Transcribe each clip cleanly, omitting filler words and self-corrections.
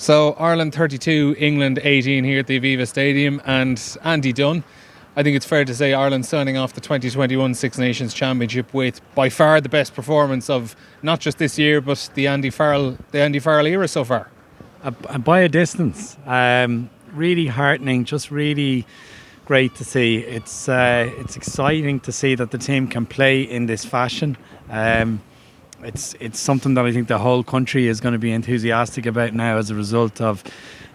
So Ireland 32, England 18 here at the Aviva Stadium, and Andy Dunne. I think it's fair to say Ireland signing off the 2021 Six Nations Championship with by far the best performance of not just this year but the Andy Farrell era so far. By a distance. Really heartening, just really great to see. It's exciting to see that the team can play in this fashion. It's something that I think the whole country is going to be enthusiastic about now as a result of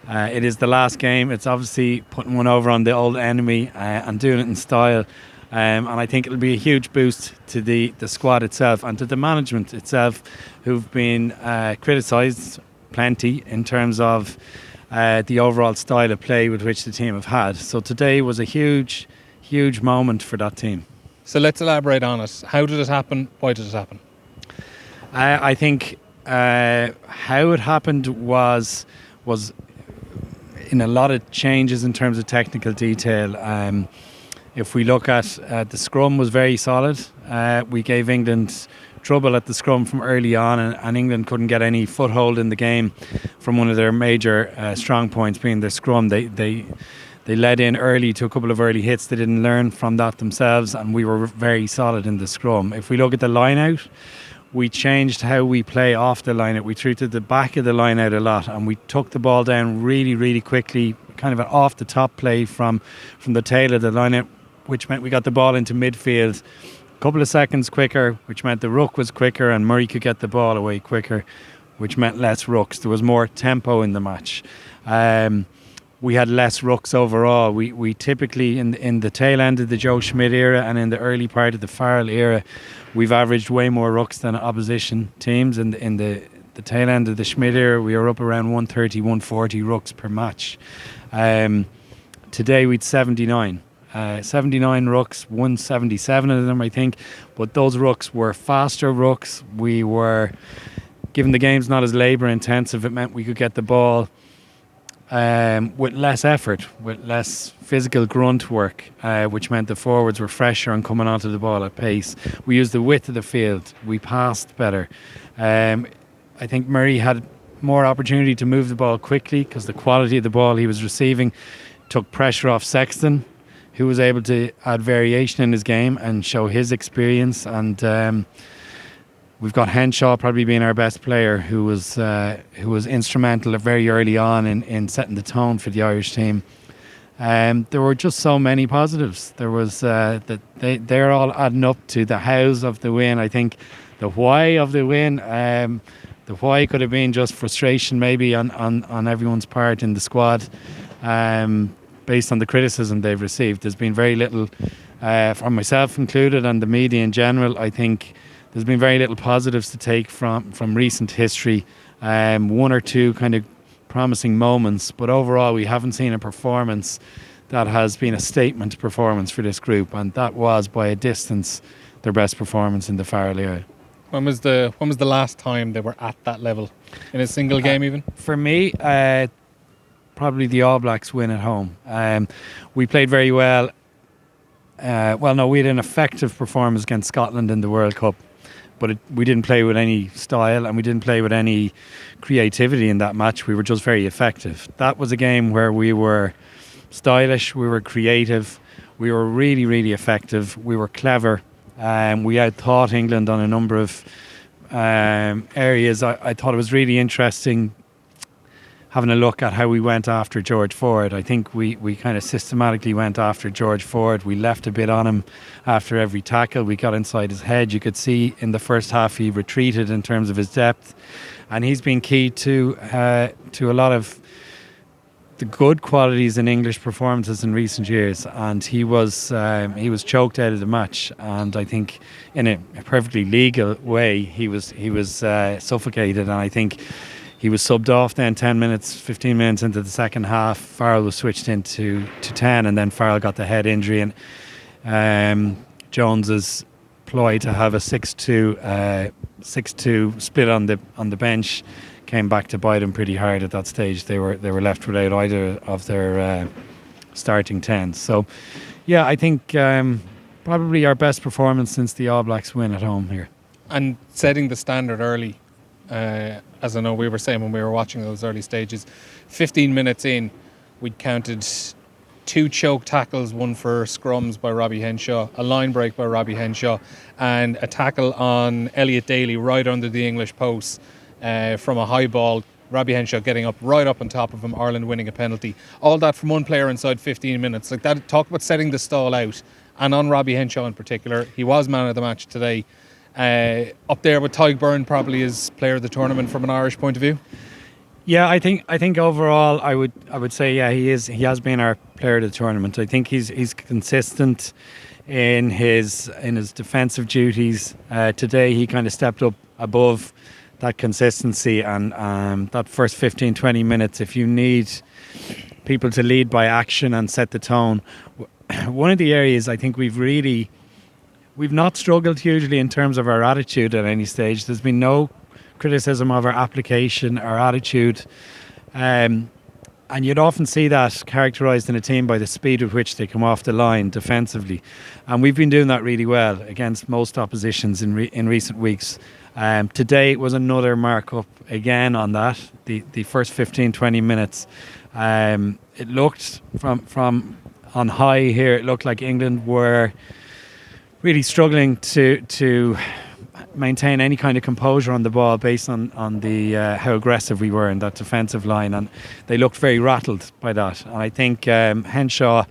it is the last game. It's obviously putting one over on the old enemy and doing it in style. And I think it'll be a huge boost to the squad itself and to the management itself, who've been criticised plenty in terms of the overall style of play with which the team have had. So today was a huge, huge moment for that team. So let's elaborate on it. How did it happen? Why did it happen? I think how it happened was in a lot of changes in terms of technical detail. If we look at the scrum was very solid. We gave England trouble at the scrum from early on, and England couldn't get any foothold in the game from one of their major strong points being their scrum. They led in early to a couple of early hits. They didn't learn from that themselves, and we were very solid in the scrum. If we look at the line out, we changed how we play off the line out. We treated the back of the line out a lot, and we took the ball down really, really quickly, kind of an off the top play from the tail of the line out, which meant we got the ball into midfield a couple of seconds quicker, which meant the ruck was quicker and Murray could get the ball away quicker, which meant less rucks. There was more tempo in the match. We had less rucks overall. We typically, in the tail end of the Joe Schmidt era and in the early part of the Farrell era, we've averaged way more rucks than opposition teams. In the tail end of the Schmidt era, we were up around 130, 140 rucks per match. Today we'd 79. 79 rucks, 177 of them I think, but those rucks were faster rucks. We were, given the game's not as labour intensive, it meant we could get the ball with less effort, with less physical grunt work, which meant the forwards were fresher and coming onto the ball at pace. We used the width of the field. We passed better. I think Murray had more opportunity to move the ball quickly because the quality of the ball he was receiving took pressure off Sexton, who was able to add variation in his game and show his experience. And we've got Henshaw probably being our best player, who was instrumental very early on in setting the tone for the Irish team. There were just so many positives. There was that they're all adding up to the hows of the win. I think the why of the win, the why could have been just frustration maybe on everyone's part in the squad, based on the criticism they've received. There's been very little, from myself included and the media in general. I think there's been very little positives to take from recent history. One or two kind of promising moments, but overall we haven't seen a performance that has been a statement performance for this group, and that was by a distance their best performance in the Farrell era. When was the last time they were at that level in a single game even? For me, probably the All Blacks win at home. We played very well. We had an effective performance against Scotland in the World Cup, but we didn't play with any style and we didn't play with any creativity in that match. We were just very effective. That was a game where we were stylish, we were creative, we were really, really effective, we were clever. We outthought England on a number of areas. I thought it was really interesting having a look at how we went after George Ford. I think we kind of systematically went after George Ford. We left a bit on him after every tackle. We got inside his head. You could see in the first half he retreated in terms of his depth, and he's been key to a lot of the good qualities in English performances in recent years. And he was choked out of the match, and I think in a perfectly legal way he was suffocated, and I think he was subbed off then 15 minutes into the second half. Farrell was switched into 10, and then Farrell got the head injury, and Jones's ploy to have a 6-2 split on the bench came back to bite him pretty hard at that stage. They were left without either of their starting 10s. So yeah, I think probably our best performance since the All Blacks win at home here. And setting the standard early as I know we were saying when we were watching those early stages. 15 minutes in, we'd counted 2 choke tackles, one for scrums by Robbie Henshaw, a line break by Robbie Henshaw, and a tackle on Elliot Daly right under the English post from a high ball. Robbie Henshaw getting up right up on top of him, Ireland winning a penalty. All that from one player inside 15 minutes. Like that, talk about setting the stall out. And on Robbie Henshaw in particular, he was man of the match today. Up there with Tyg Byrne, probably as player of the tournament from an Irish point of view. Yeah, I think overall I would say he has been our player of the tournament. I think he's consistent in his defensive duties. Today he kind of stepped up above that consistency, and that first 15-20 minutes, if you need people to lead by action and set the tone, one of the areas I think we've not struggled hugely in terms of our attitude at any stage. There's been no criticism of our application, our attitude, and you'd often see that characterised in a team by the speed with which they come off the line defensively, and we've been doing that really well against most oppositions in recent weeks. Today was another mark up again on that. The first 15-20 minutes, it looked from on high here, it looked like England were really struggling to maintain any kind of composure on the ball based on the how aggressive we were in that defensive line, and they looked very rattled by that. And I think Henshaw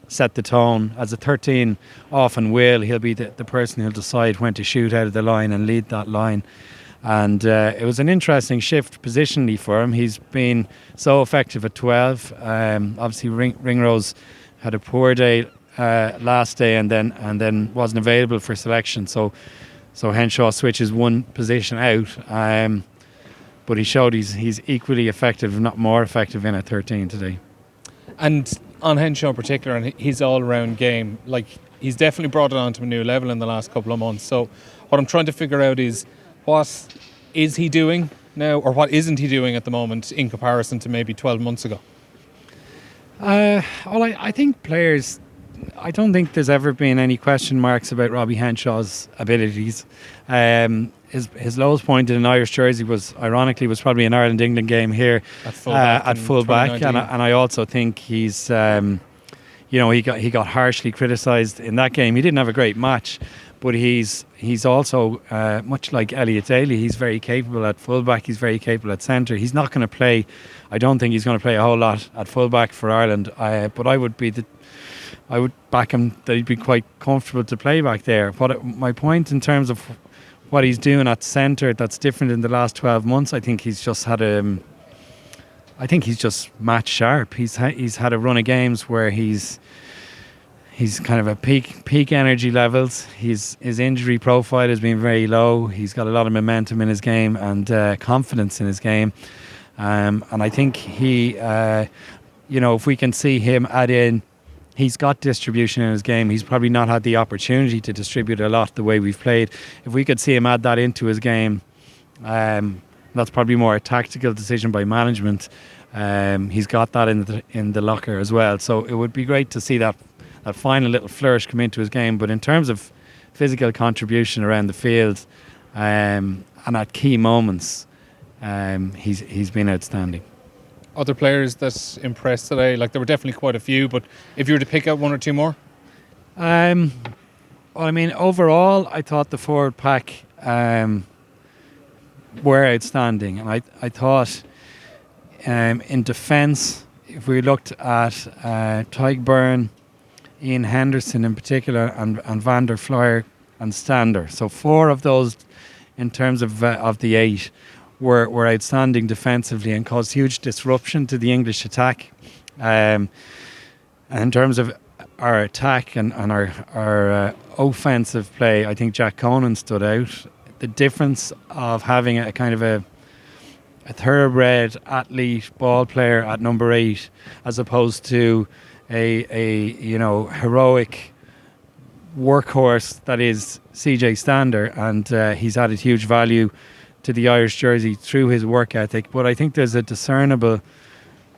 set the tone. As a 13 often will, he'll be the person who'll decide when to shoot out of the line and lead that line. And it was an interesting shift positionally for him. He's been so effective at 12. Obviously Ringrose had a poor day last day and then wasn't available for selection, so Henshaw switches one position out, but he showed he's equally effective, if not more effective, in at 13 today. And on Henshaw in particular and his all-round game, like, he's definitely brought it on to a new level in the last couple of months. So what I'm trying to figure out is, what is he doing now, or what isn't he doing at the moment in comparison to maybe 12 months ago? I think players, I don't think there's ever been any question marks about Robbie Henshaw's abilities. His lowest point in an Irish jersey was probably an Ireland-England game here at fullback, and I also think he's he got harshly criticised in that game. He didn't have a great match, but he's also much like Elliot Daly. He's very capable at fullback. He's very capable at centre. He's not going to play. I don't think he's going to play a whole lot at fullback for Ireland. But I would back him that he'd be quite comfortable to play back there. My point in terms of what he's doing at centre that's different in the last 12 months, I think he's just match sharp. He's had a run of games where he's kind of at peak energy levels. His injury profile has been very low. He's got a lot of momentum in his game and confidence in his game. And I think he, if we can see him add in, he's got distribution in his game. He's probably not had the opportunity to distribute a lot the way we've played. If we could see him add that into his game, that's probably more a tactical decision by management. He's got that in the locker as well. So it would be great to see that final little flourish come into his game. But in terms of physical contribution around the field and at key moments, he's been outstanding. Other players that impressed today, like there were definitely quite a few, but if you were to pick out one or two more? Overall, I thought the forward pack were outstanding. And I thought in defence, if we looked at Tyg Byrne, Ian Henderson in particular, and Van der Flyer and Stander. So 4 of those in terms of the 8 were outstanding defensively and caused huge disruption to the English attack. And in terms of our attack and our offensive play, I think Jack Conan stood out. The difference of having a kind of a thoroughbred athlete ball player at number 8 as opposed to a heroic workhorse that is CJ Stander, and he's added huge value to the Irish jersey through his work ethic. But I think there's a discernible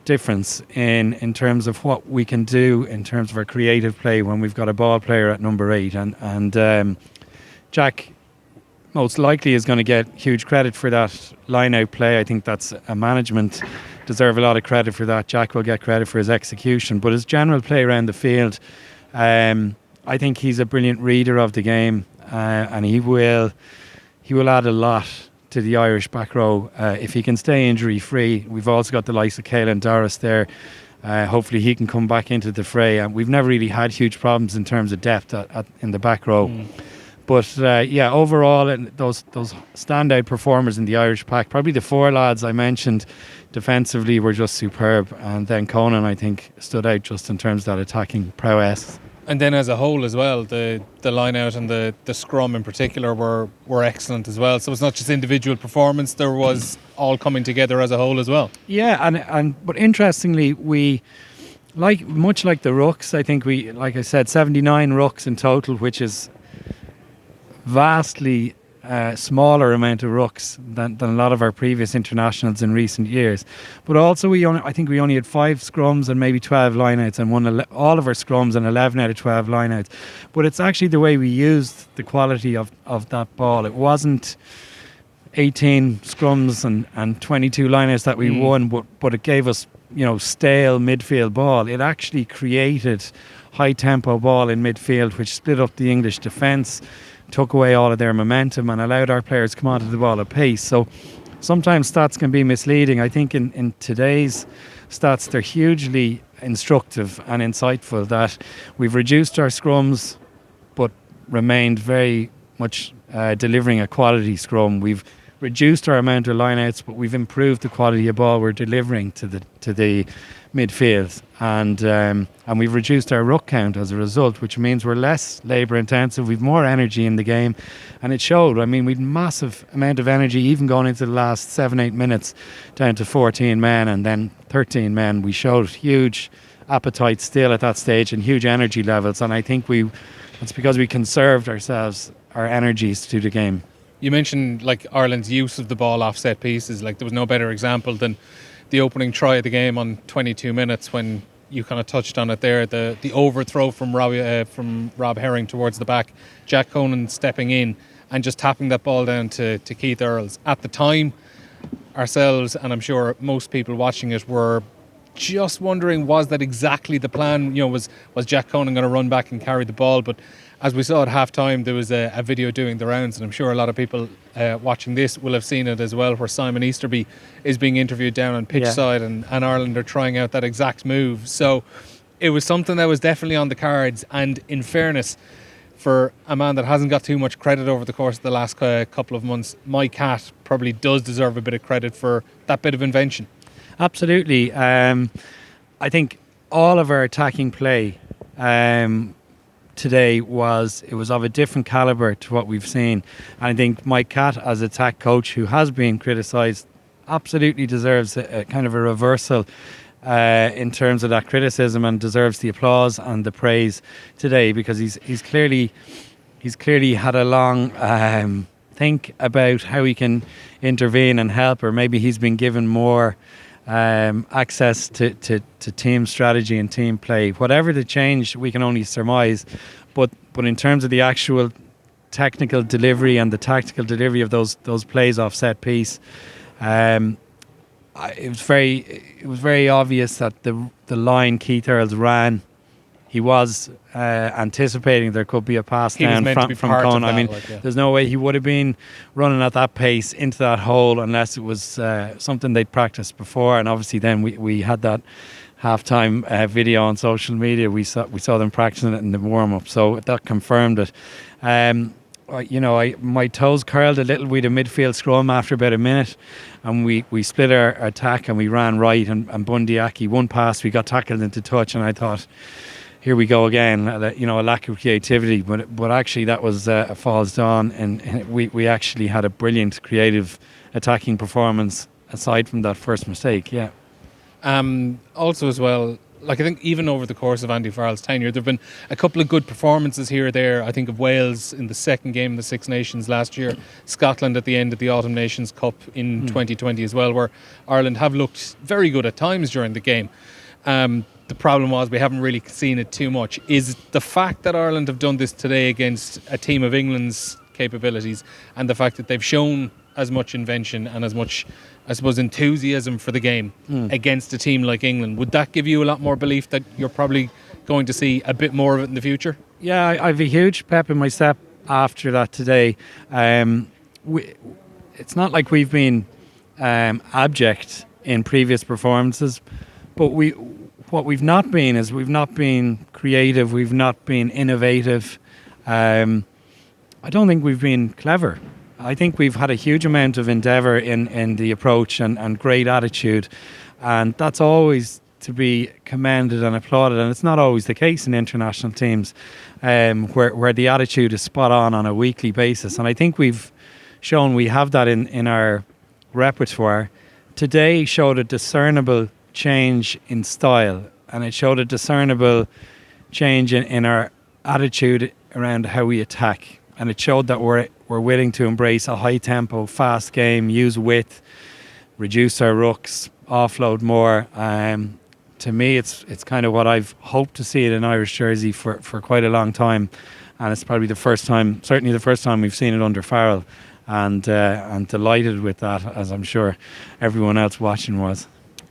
difference in terms of what we can do in terms of our creative play when we've got a ball player at number 8, and Jack most likely is going to get huge credit for that line-out play. I think that's a management deserve a lot of credit for that. Jack will get credit for his execution, but his general play around the field, I think he's a brilliant reader of the game, and he will add a lot to the Irish back row if he can stay injury free. We've also got the likes of Caelan Doris there. Hopefully he can come back into the fray, and we've never really had huge problems in terms of depth in the back row. But overall, and those standout performers in the Irish pack, probably the four lads I mentioned defensively were just superb, and then Conan, I think, stood out just in terms of that attacking prowess. And then as a whole as well, the line out and the scrum in particular were excellent as well. So it's not just individual performance, there was all coming together as a whole as well. Yeah, but interestingly, we much like the rucks, I think we, like I said, 79 rucks in total, which is vastly smaller amount of rucks than a lot of our previous internationals in recent years. But also I think we only had 5 scrums and maybe 12 lineouts, and all of our scrums and 11 out of 12 lineouts. But it's actually the way we used the quality of that ball. It wasn't 18 scrums and 22 lineouts that we won, but it gave us stale midfield ball. It actually created high tempo ball in midfield, which split up the English defence, took away all of their momentum, and allowed our players to come onto the ball at pace. So sometimes stats can be misleading. I think in today's stats, they're hugely instructive and insightful, that we've reduced our scrums but remained very much delivering a quality scrum. We've reduced our amount of lineouts, but we've improved the quality of ball we're delivering to the midfield, and we've reduced our ruck count as a result, which means we're less labour intensive, we've more energy in the game, and it showed. I mean, we'd massive amount of energy even going into the last 7-8 minutes, down to 14 men and then 13 men. We showed huge appetite still at that stage and huge energy levels, and I think it's because we conserved our energies to the game. You mentioned like Ireland's use of the ball off set pieces. Like, there was no better example than the opening try of the game on 22 minutes, when you kind of touched on it there, the overthrow from Rob Herring towards the back, Jack Conan stepping in and just tapping that ball down to Keith Earls. At the time, ourselves, and I'm sure most people watching it, were just wondering, was that exactly the plan? Was Jack Conan going to run back and carry the ball? But as we saw at half-time, there was a video doing the rounds, and I'm sure a lot of people watching this will have seen it as well, where Simon Easterby is being interviewed down on pitch side, and Ireland are trying out that exact move. So it was something that was definitely on the cards, and in fairness, for a man that hasn't got too much credit over the course of the last couple of months, Mike Catt probably does deserve a bit of credit for that bit of invention. Absolutely. I think all of our attacking play today was of a different calibre to what we've seen. And I think Mike Catt, as attack coach, who has been criticised, absolutely deserves a kind of a reversal in terms of that criticism, and deserves the applause and the praise today, because he's clearly had a long think about how he can intervene and help, or maybe he's been given more access to team strategy and team play. Whatever the change, we can only surmise, but in terms of the actual technical delivery and the tactical delivery of those plays off set piece, it was very obvious that the line Keith Earls ran, he was anticipating there could be a pass down from Conan. I mean, there's no way he would have been running at that pace into that hole unless it was something they'd practiced before. And obviously then we had that halftime video on social media. We saw them practicing it in the warm-up, so that confirmed it. My toes curled a little with a midfield scrum after about a minute, and we split our attack and we ran right, and Bundyaki, one pass, we got tackled into touch, and I thought, here we go again, a lack of creativity, but actually that was a false dawn, and we actually had a brilliant creative attacking performance aside from that first mistake. Also as well, like, I think even over the course of Andy Farrell's tenure, there have been a couple of good performances here or there. I think of Wales in the second game in the Six Nations last year, Scotland at the end of the Autumn Nations Cup in 2020 as well, where Ireland have looked very good at times during the game. The problem was we haven't really seen it too much. Is the fact that Ireland have done this today against a team of England's capabilities, and the fact that they've shown as much invention and as much, I suppose, enthusiasm for the game against a team like England, would that give you a lot more belief that you're probably going to see a bit more of it in the future? Yeah, I've a huge pep in my step after that today. It's not like we've been abject in previous performances, but what we've not been is we've not been creative, we've not been innovative. I don't think we've been clever. I think we've had a huge amount of endeavour in the approach and great attitude, and that's always to be commended and applauded, and it's not always the case in international teams where the attitude is spot on a weekly basis, and I think we've shown we have that in our repertoire. Today showed a discernible change in style, and it showed a discernible change in our attitude around how we attack, and it showed that we're willing to embrace a high tempo, fast game, use width, reduce our rucks, offload more. To me, it's kind of what I've hoped to see in an Irish jersey for quite a long time, and it's probably certainly the first time we've seen it under Farrell, and delighted with that, as I'm sure everyone else watching was.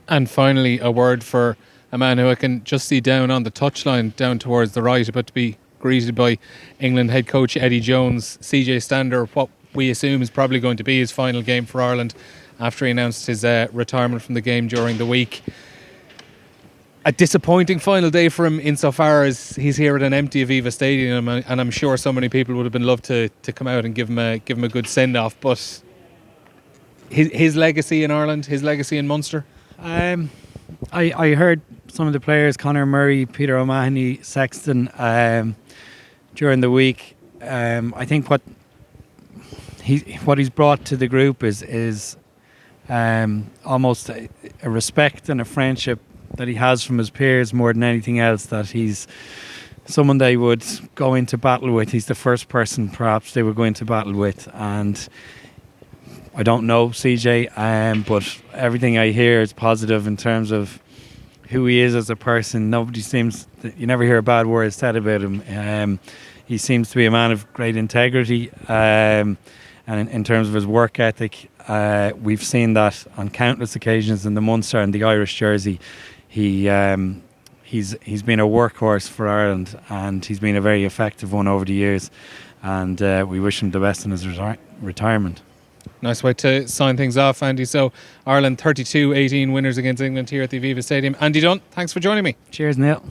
And finally, a word for a man who I can just see down on the touchline, down towards the right, about to be greeted by England head coach Eddie Jones. CJ Stander, what we assume is probably going to be his final game for Ireland after he announced his retirement from the game during the week. A disappointing final day for him insofar as he's here at an empty Aviva Stadium, and I'm sure so many people would have been loved to come out and give him a good send off. But his legacy in Ireland, his legacy in Munster. I heard some of the players, Conor Murray, Peter O'Mahony, Sexton, during the week. I think what he's brought to the group is almost a respect and a friendship that he has from his peers more than anything else, that he's someone they would go into battle with. He's the first person perhaps they would go into battle with, and I don't know CJ, but everything I hear is positive in terms of who he is as a person. You never hear a bad word said about him. He seems to be a man of great integrity, and in terms of his work ethic, we've seen that on countless occasions in the Munster and the Irish jersey. He's been a workhorse for Ireland, and he's been a very effective one over the years, and we wish him the best in his retirement. Nice way to sign things off, Andy. So Ireland 32-18 winners against England here at the Aviva Stadium. Andy Dunne, thanks for joining me. Cheers, Neil.